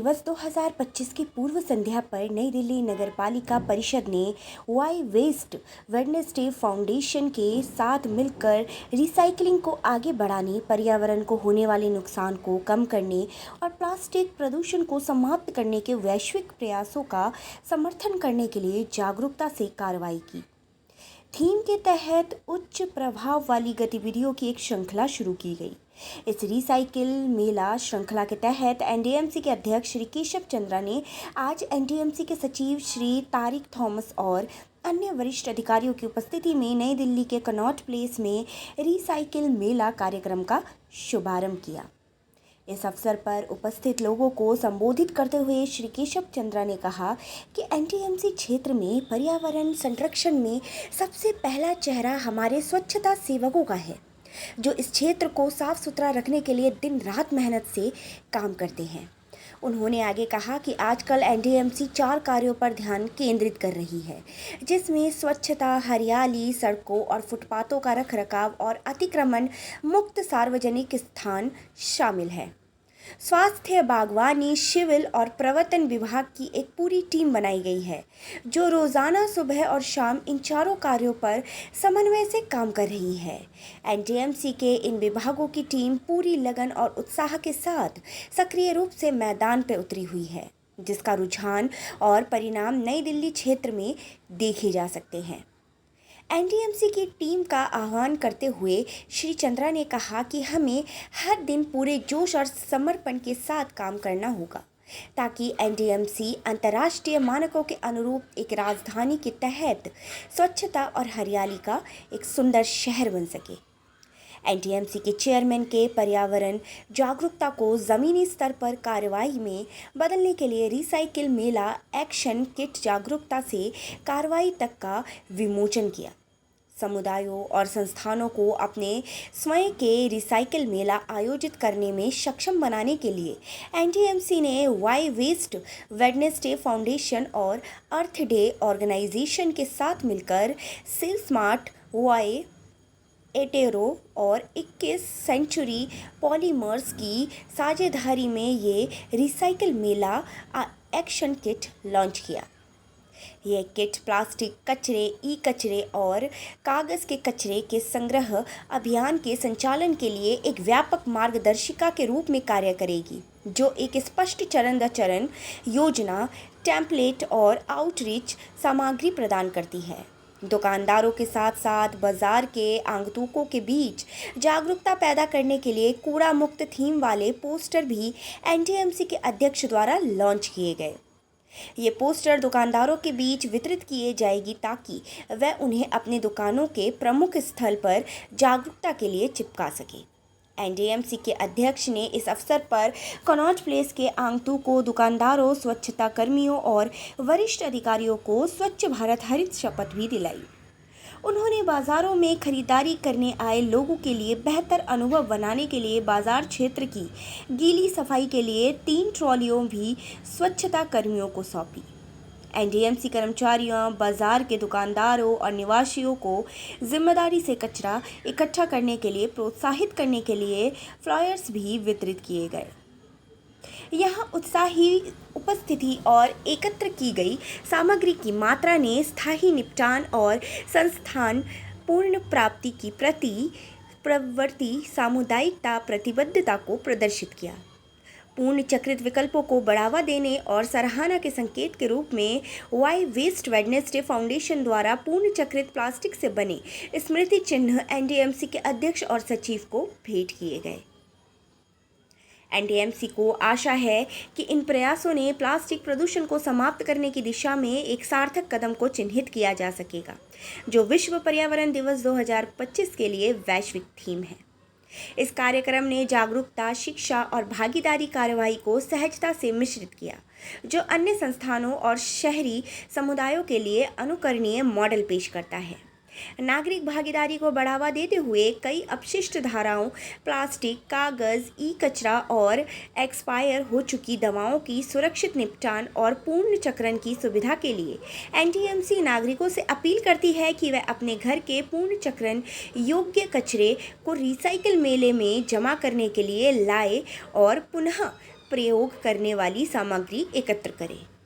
दिवस 2025 की पूर्व संध्या पर नई दिल्ली नगरपालिका परिषद ने वाई वेस्ट वेडनेसडे फाउंडेशन के साथ मिलकर रिसाइकलिंग को आगे बढ़ाने, पर्यावरण को होने वाले नुकसान को कम करने और प्लास्टिक प्रदूषण को समाप्त करने के वैश्विक प्रयासों का समर्थन करने के लिए जागरूकता से कार्रवाई की। थीम के तहत उच्च प्रभाव वाली गतिविधियों की एक श्रृंखला शुरू की गई। इस रिसाइकिल मेला श्रृंखला के तहत एनडीएमसी के अध्यक्ष श्री केशव चंद्रा ने आज एनडीएमसी के सचिव श्री तारिक थॉमस और अन्य वरिष्ठ अधिकारियों की उपस्थिति में नई दिल्ली के कनॉट प्लेस में रिसाइकिल मेला कार्यक्रम का शुभारंभ किया। इस अवसर पर उपस्थित लोगों को संबोधित करते हुए श्री केशव चंद्रा ने कहा कि एनडीएमसी क्षेत्र में पर्यावरण संरक्षण में सबसे पहला चेहरा हमारे स्वच्छता सेवकों का है, जो इस क्षेत्र को साफ सुथरा रखने के लिए दिन रात मेहनत से काम करते हैं। उन्होंने आगे कहा कि आजकल एनडीएमसी 4 कार्यों पर ध्यान केंद्रित कर रही है, जिसमें स्वच्छता, हरियाली, सड़कों और फुटपाथों का रखरखाव और अतिक्रमण मुक्त सार्वजनिक स्थान शामिल है। स्वास्थ्य, बागवानी, सिविल और प्रवर्तन विभाग की एक पूरी टीम बनाई गई है, जो रोजाना सुबह और शाम इन चारों कार्यों पर समन्वय से काम कर रही है। एनडीएमसी के इन विभागों की टीम पूरी लगन और उत्साह के साथ सक्रिय रूप से मैदान पर उतरी हुई है, जिसका रुझान और परिणाम नई दिल्ली क्षेत्र में देखे जा सकते हैं। एनडीएमसी की टीम का आह्वान करते हुए श्री चंद्रा ने कहा कि हमें हर दिन पूरे जोश और समर्पण के साथ काम करना होगा, ताकि एनडीएमसी अंतर्राष्ट्रीय मानकों के अनुरूप एक राजधानी के तहत स्वच्छता और हरियाली का एक सुंदर शहर बन सके। एनडीएमसी के चेयरमैन के पर्यावरण जागरूकता को ज़मीनी स्तर पर कार्रवाई में बदलने के लिए रिसाइकिल मेला एक्शन किट जागरूकता से कार्रवाई तक का विमोचन किया। समुदायों और संस्थानों को अपने स्वयं के रिसाइकिल मेला आयोजित करने में सक्षम बनाने के लिए एनडीएमसी ने वाई वेस्ट वेडनेसडे फाउंडेशन और अर्थ डे ऑर्गेनाइजेशन के साथ मिलकर सेल स्मार्ट, वाई एटेरो और 21 सेंचुरी पॉलीमर्स की साझेदारी में ये रिसाइकिल मेला एक्शन किट लॉन्च किया। यह किट प्लास्टिक कचरे, ई कचरे और कागज़ के कचरे के संग्रह अभियान के संचालन के लिए एक व्यापक मार्गदर्शिका के रूप में कार्य करेगी, जो एक स्पष्ट चरण दर चरण योजना, टेम्पलेट और आउटरीच सामग्री प्रदान करती है। दुकानदारों के साथ साथ बाजार के आगंतुकों के बीच जागरूकता पैदा करने के लिए कूड़ा मुक्त थीम वाले पोस्टर भी एनडीएमसी के अध्यक्ष द्वारा लॉन्च किए गए। ये पोस्टर दुकानदारों के बीच वितरित किए जाएगी, ताकि वह उन्हें अपने दुकानों के प्रमुख स्थल पर जागरूकता के लिए चिपका सके। एनडीएमसी के अध्यक्ष ने इस अवसर पर कनॉट प्लेस के आगंतुकों, दुकानदारों, स्वच्छता कर्मियों और वरिष्ठ अधिकारियों को स्वच्छ भारत हरित शपथ भी दिलाई। उन्होंने बाज़ारों में खरीदारी करने आए लोगों के लिए बेहतर अनुभव बनाने के लिए बाज़ार क्षेत्र की गीली सफाई के लिए 3 ट्रॉलियों भी स्वच्छता कर्मियों को सौंपी। एनडीएमसी कर्मचारियों, बाज़ार के दुकानदारों और निवासियों को जिम्मेदारी से कचरा इकट्ठा करने के लिए प्रोत्साहित करने के लिए फ्लायर्स भी वितरित किए गए। यहाँ उत्साही उपस्थिति और एकत्र की गई सामग्री की मात्रा ने स्थायी निपटान और संस्थान पूर्ण प्राप्ति की प्रति प्रवृत्ति सामुदायिकता प्रतिबद्धता को प्रदर्शित किया। पूर्ण चक्रित विकल्पों को बढ़ावा देने और सराहना के संकेत के रूप में वाई वेस्ट वेडनेसडे फाउंडेशन द्वारा पूर्ण चक्रित प्लास्टिक से बने स्मृति चिन्ह एनडीएमसी के अध्यक्ष और सचिव को भेंट किए गए। एनडीएमसी को आशा है कि इन प्रयासों ने प्लास्टिक प्रदूषण को समाप्त करने की दिशा में एक सार्थक कदम को चिन्हित किया जा सकेगा, जो विश्व पर्यावरण दिवस 2025 के लिए वैश्विक थीम है। इस कार्यक्रम ने जागरूकता, शिक्षा और भागीदारी कार्रवाई को सहजता से मिश्रित किया, जो अन्य संस्थानों और शहरी समुदायों के लिए अनुकरणीय मॉडल पेश करता है। नागरिक भागीदारी को बढ़ावा देते हुए कई अपशिष्ट धाराओं, प्लास्टिक, कागज़, ई कचरा और एक्सपायर हो चुकी दवाओं की सुरक्षित निपटान और पूर्ण चक्रण की सुविधा के लिए एनडीएमसी नागरिकों से अपील करती है कि वह अपने घर के पूर्ण चक्रण योग्य कचरे को रिसाइकिल मेले में जमा करने के लिए लाए और पुनः पुनः प्रयोग करने वाली सामग्री एकत्र करें।